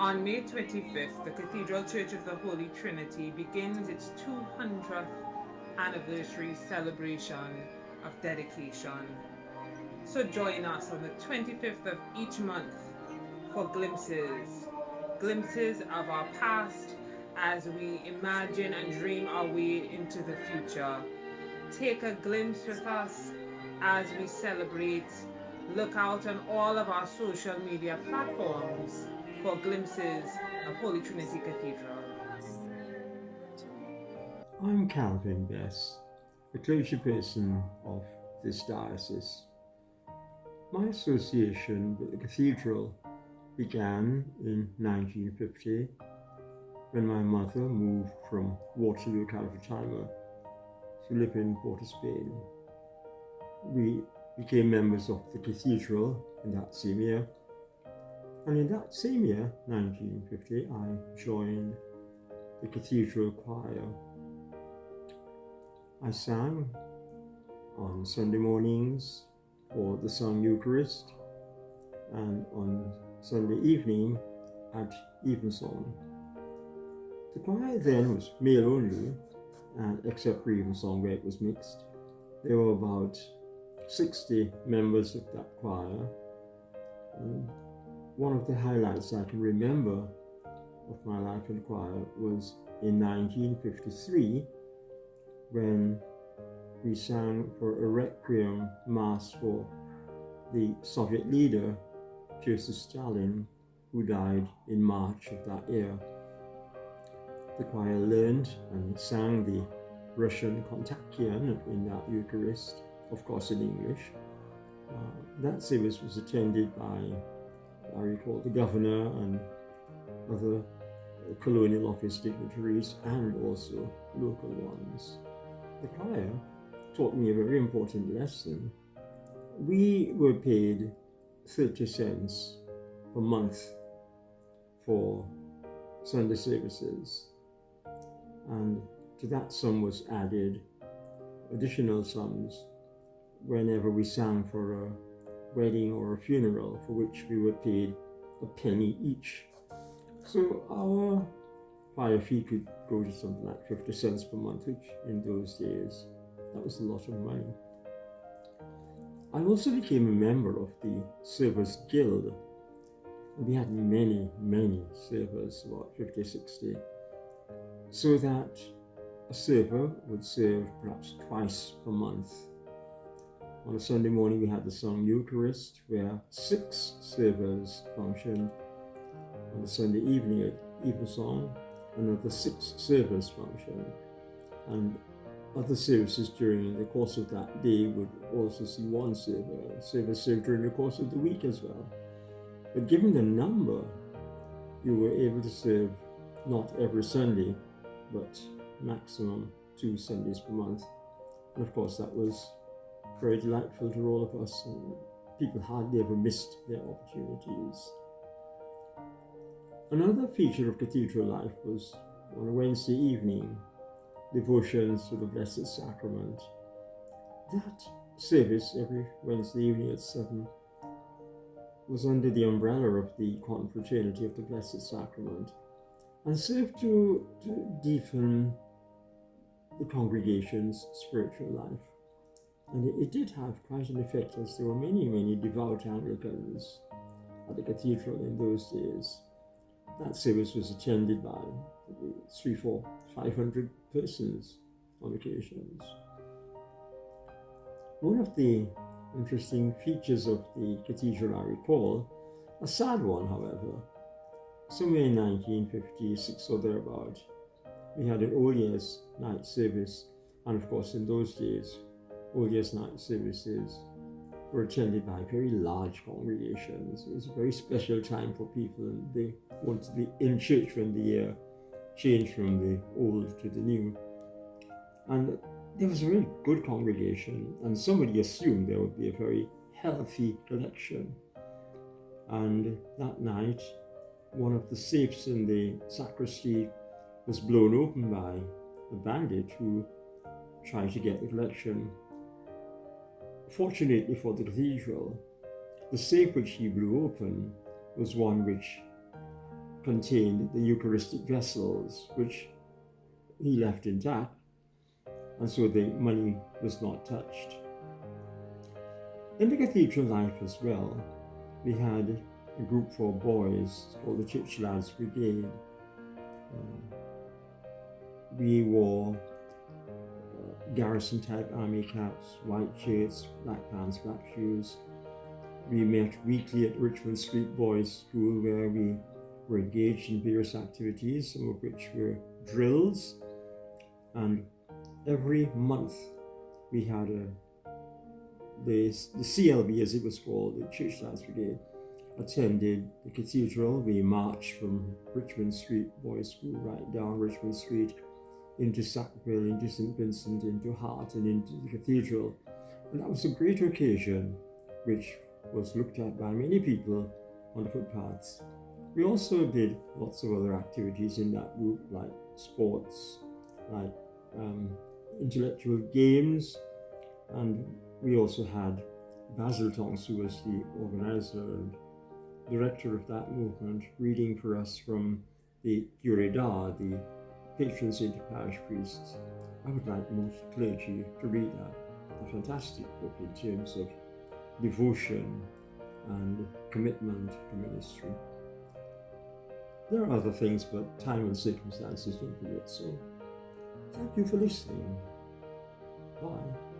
On May 25th, the Cathedral Church of the Holy Trinity begins its 200th anniversary celebration of dedication. So join us on the 25th of each month for glimpses of our past as we imagine and dream our way into the future. Take a glimpse with us as we celebrate. Look out on all of our social media platforms for glimpses of Holy Trinity Cathedral. I'm Calvin Bess, a clergyperson of this diocese. My association with the cathedral began in 1950 when my mother moved from Waterloo, California to live in Port of Spain. We became members of the cathedral in that same year. And in that same year, 1950, I joined the cathedral choir. I sang on Sunday mornings for the song Eucharist, and on Sunday evening at Evensong. The choir then was male only, and except for Evensong where it was mixed. There were about 60 members of that choir. And one of the highlights I can remember of my life in choir was in 1953 when we sang for a requiem mass for the Soviet leader Joseph Stalin, who died in March of that year. The choir learned and sang the Russian Kontakion in that Eucharist, of course in English. That service was attended by, I recall, the governor and other colonial office dignitaries and also local ones. The choir taught me a very important lesson. We were paid 30 cents per month for Sunday services, and to that sum was added additional sums whenever we sang for a wedding or a funeral, for which we were paid a penny each. So our choir fee could go to something like 50 cents per month, which in those days, that was a lot of money. I also became a member of the Servers Guild. We had many servers, about 50, 60, so that a server would serve perhaps twice per month. On a Sunday morning, we had the song Eucharist, where 6 servers functioned. On a Sunday evening at Evensong, another 6 servers functioned. And other services during the course of that day would also see 1 server. Servers served during the course of the week as well. But given the number, you were able to serve not every Sunday, but maximum 2 Sundays per month. And of course, that was very delightful to all of us, and people hardly ever missed their opportunities. Another feature of cathedral life was on a Wednesday evening, devotions to the Blessed Sacrament. That service every Wednesday evening at 7 was under the umbrella of the Confraternity of the Blessed Sacrament and served to deepen the congregation's spiritual life. And it did have quite an effect, as there were many devout Anglicans at the cathedral in those days. That service was attended by 300, 400, 500 persons on occasions. One of the interesting features of the cathedral I recall, a sad one however, somewhere in 1956 or thereabout, we had an All Year's night service, and of course in those days, All Year's night services were attended by very large congregations. It was a very special time for people, and they wanted to be in church when the year changed from the old to the new. And there was a really good congregation, and somebody assumed there would be a very healthy collection. And that night, one of the safes in the sacristy was blown open by a bandit who tried to get the collection. Fortunately for the cathedral, the safe which he blew open was one which contained the Eucharistic vessels, which he left intact, and so the money was not touched. In the cathedral life as well, we had a group for boys called the Church Lads Brigade. We wore garrison-type army caps, white shirts, black pants, black shoes. We met weekly at Richmond Street Boys' School, where we were engaged in various activities, some of which were drills. And every month we had the CLB, as it was called, the Church Lads Brigade, attended the cathedral. We marched from Richmond Street Boys' School right down Richmond Street into Sackville, into St. Vincent, into Hart, and into the cathedral. And that was a great occasion, which was looked at by many people on the footpaths. We also did lots of other activities in that group, like sports, like intellectual games, and we also had Basil Tonks, who was the organizer and director of that movement, reading for us from the Cureda, the patron saint of parish priests. I would like most clergy to read that. A fantastic book in terms of devotion and commitment to ministry. There are other things, but time and circumstances don't permit, so thank you for listening. Bye.